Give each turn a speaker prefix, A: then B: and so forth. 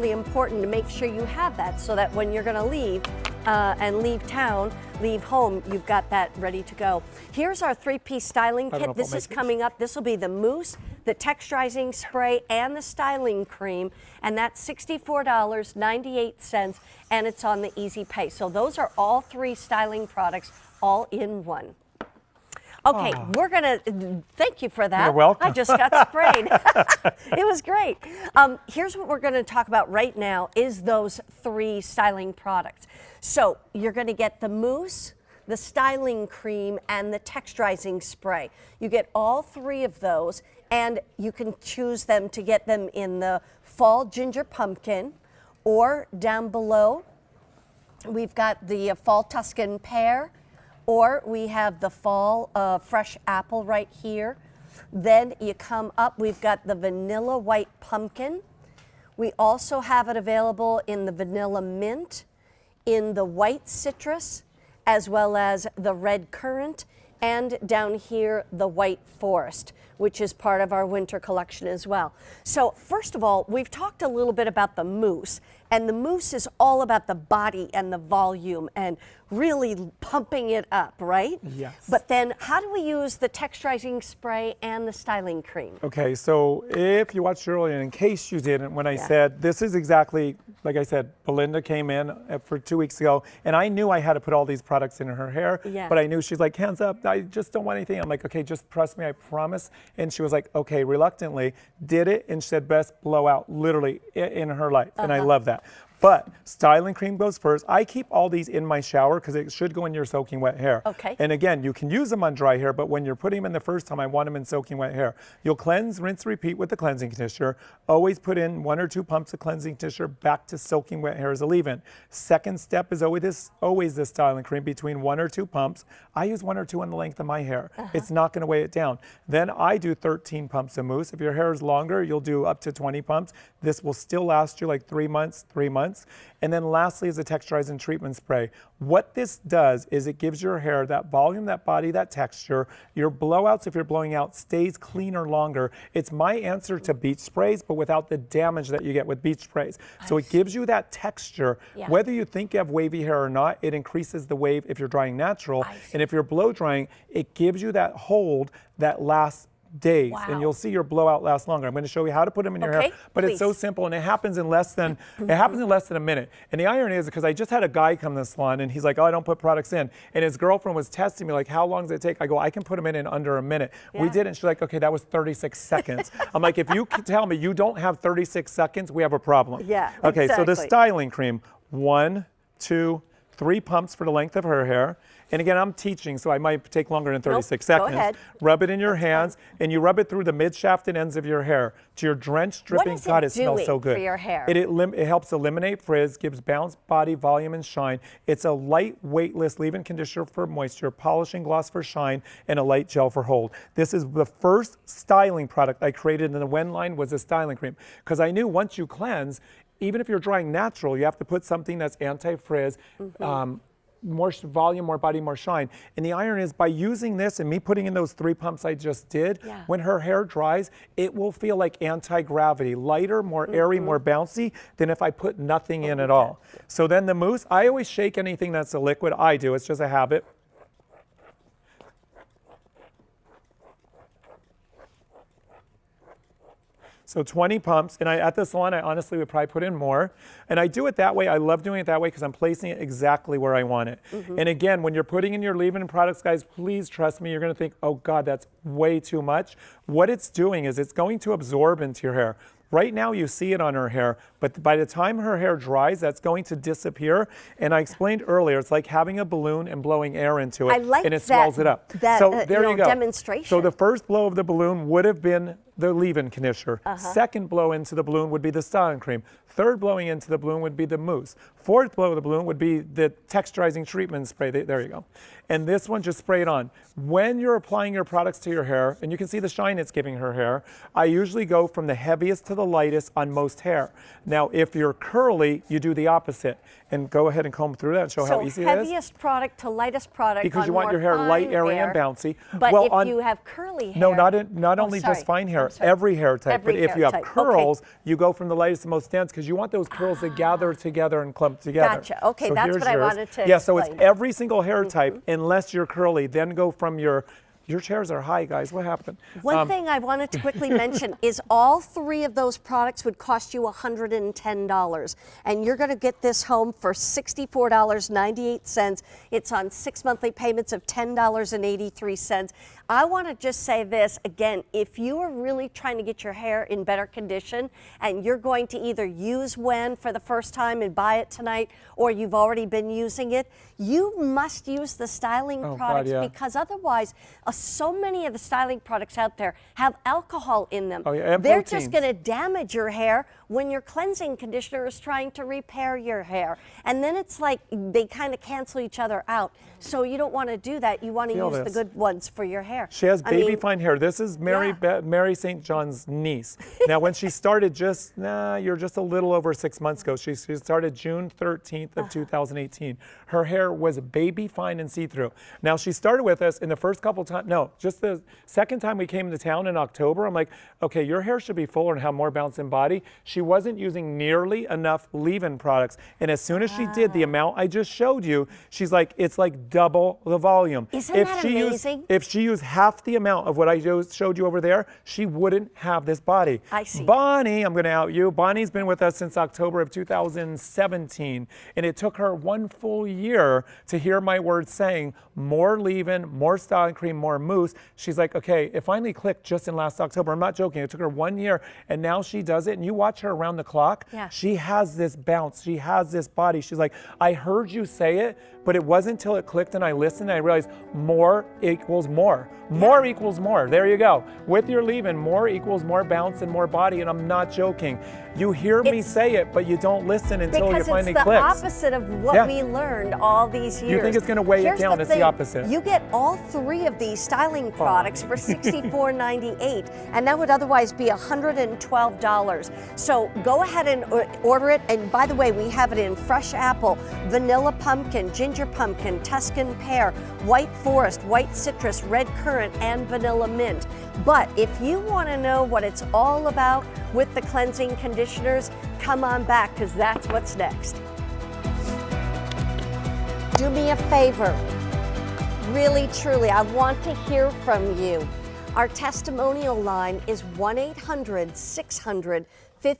A: really important to make sure you have that so that when you're going to leave and leave town, leave home, you've got that ready to go. Here's our 3-piece styling kit. This is coming up. This will be the mousse, the texturizing spray, and the styling cream, and that's $64.98, and it's on the Easy Pay. So those are all 3 styling products all in one. Okay, we're gonna, thank you for that.
B: You're welcome.
A: I just got sprayed. It was great. Here's what we're gonna talk about right now is those 3 styling products. So you're gonna get the mousse, the styling cream, and the texturizing spray. You get all 3 of those, and you can choose them to get them in the fall ginger pumpkin, or down below, we've got the fall Tuscan pear, or we have the fall fresh apple right here. Then you come up, we've got the vanilla white pumpkin. We also have it available in the vanilla mint, in the white citrus, as well as the red currant, and down here, the white forest, which is part of our winter collection as well. So first of all, we've talked a little bit about the mousse, and the mousse is all about the body and the volume and really pumping it up, right?
B: Yes.
A: But then how do we use the texturizing spray and the styling cream?
B: Okay, so if you watched earlier, in case you didn't, when I said, this is exactly, like I said, Belinda came in for 2 weeks ago, and I knew I had to put all these products in her hair, but I knew she's like, hands up, I just don't want anything. I'm like, okay, just trust me, I promise. And she was like, okay, reluctantly, did it, and she said, best blowout, literally, in her life, and I love that. But styling cream goes first. I keep all these in my shower because it should go in your soaking wet hair.
A: Okay.
B: And again, you can use them on dry hair, but when you're putting them in the first time, I want them in soaking wet hair. You'll cleanse, rinse, repeat with the cleansing conditioner. Always put in 1 or 2 pumps of cleansing conditioner back to soaking wet hair as a leave-in. Second step is always this styling cream between 1 or 2 pumps. I use 1 or 2 on the length of my hair. It's not going to weigh it down. Then I do 13 pumps of mousse. If your hair is longer, you'll do up to 20 pumps. This will still last you like 3 months. And then lastly is the texturizing treatment spray. What this does is it gives your hair that volume, that body, that texture. Your blowouts, if you're blowing out, stays cleaner longer. It's my answer to beach sprays, but without the damage that you get with beach sprays. So it gives you that texture. Whether you think you have wavy hair or not, it increases the wave if you're drying natural. And if you're blow drying, it gives you that hold that lasts days, and you'll see your blowout last longer. I'm going to show you how to put them in your hair, but it's so simple, and it happens in less than a minute. And the irony is, because I just had a guy come to the salon, and he's like, oh, I don't put products in, and his girlfriend was testing me like, how long does it take? I go, I can put them in under a minute. We did, and she's like, okay, that was 36 seconds. I'm like, if you can tell me you don't have 36 seconds, we have a problem. Okay, so the styling cream, 1, 2, 3 pumps for the length of her hair. And again, I'm teaching, so I might take longer than 36 seconds.
A: Go ahead.
B: Rub it in your hands, and you rub it through the mid-shaft and ends of your hair to your drenched, dripping. God, it smells so good.
A: For your hair?
B: It helps eliminate frizz, gives balanced body volume and shine. It's a light, weightless leave-in conditioner for moisture, polishing gloss for shine, and a light gel for hold. This is the first styling product I created in the WEN line, was a styling cream, because I knew once you cleanse, even if you're drying natural, you have to put something that's anti-frizz, more volume, more body, more shine. And the irony is, by using this and me putting in those 3 pumps I just did, when her hair dries, it will feel like anti-gravity, lighter, more airy, more bouncy than if I put nothing in at all. So then the mousse, I always shake anything that's a liquid. I do, it's just a habit. So 20 pumps, and at the salon, I honestly would probably put in more. And I do it that way. I love doing it that way because I'm placing it exactly where I want it. And again, when you're putting in your leave-in products, guys, please trust me, you're gonna think, oh God, that's way too much. What it's doing is it's going to absorb into your hair. Right now you see it on her hair, but by the time her hair dries, that's going to disappear. And I explained earlier, it's like having a balloon and blowing air into it, and it swells it up.
A: So there you go. Demonstration.
B: So the first blow of the balloon would have been the leave-in conditioner. Second blow into the balloon would be the styling cream. Third blowing into the balloon would be the mousse. Fourth blow of the balloon would be the texturizing treatment spray. There you go. And this one, just spray it on. When you're applying your products to your hair, and you can see the shine it's giving her hair, I usually go from the heaviest to the lightest on most hair. Now, if you're curly, you do the opposite. And go ahead and comb through that and show how easy it is.
A: So heaviest product to lightest product.
B: Because you want your hair light, airy, and bouncy.
A: But if you have curly hair.
B: No, not only just fine hair. hair, every hair type.
A: Every
B: but if
A: hair
B: you have
A: type.
B: curls, you go from the lightest to most dense because you want those curls to gather together and clump together.
A: Gotcha. Okay,
B: So
A: that's
B: here's
A: what I
B: yours.
A: wanted to
B: Yeah, so it's
A: explain.
B: every single hair type unless you're curly. Then go from your chairs are high, guys. What happened?
A: One thing I wanted to quickly mention is all three of those products would cost you $110. And you're going to get this home for $64.98. It's on 6 monthly payments of $10.83. I want to just say this again, if you are really trying to get your hair in better condition and you're going to either use WEN for the first time and buy it tonight, or you've already been using it, you must use the styling products because otherwise so many of the styling products out there have alcohol in them.
B: And
A: they're
B: proteins.
A: just going to damage your hair when your cleansing conditioner is trying to repair your hair. And then it's like they kind of cancel each other out. So you don't want to do that. You want to use the good ones for your hair.
B: She has baby fine hair. This is Mary St. John's niece. Now, when she started you're just a little over 6 months ago. She started June 13th of 2018. Her hair was baby fine and see-through. Now, she started with us in the first couple times, just the second time we came to town in October. I'm like, okay, your hair should be fuller and have more bounce in body. She wasn't using nearly enough leave-in products. And as soon as she did the amount I just showed you, she's like, it's like double the volume.
A: Isn't that amazing?
B: If she used half the amount of what I showed you over there, she wouldn't have this body.
A: I see.
B: Bonnie, I'm going to out you. Bonnie's been with us since October of 2017, and it took her 1 full year to hear my words saying more leave-in, more styling cream, more mousse. She's like, okay, it finally clicked just in last October. I'm not joking. It took her 1 year, and now she does it, and you watch her around the clock.
A: Yeah.
B: She has this bounce. She has this body. She's like, I heard you say it, but it wasn't until it clicked and I listened and I realized more equals more. More equals more. There you go. With your leave-in, more equals more bounce and more body, and I'm not joking. You hear me say it, but you don't listen until you finally
A: clicks.
B: clicks.
A: Because it's the opposite of what we learned all these years.
B: You think it's going to weigh it down. It's the opposite.
A: You get all three of these styling products for $64.98, and that would otherwise be $112. So go ahead and order it. And by the way, we have it in fresh apple, vanilla pumpkin, ginger pumpkin, Tuscan pear, white forest, white citrus, red currant, and vanilla mint. But if you want to know what it's all about with the cleansing conditioners, come on back, because that's what's next. Do me a favor. Really, truly, I want to hear from you. Our testimonial line is 1-800-600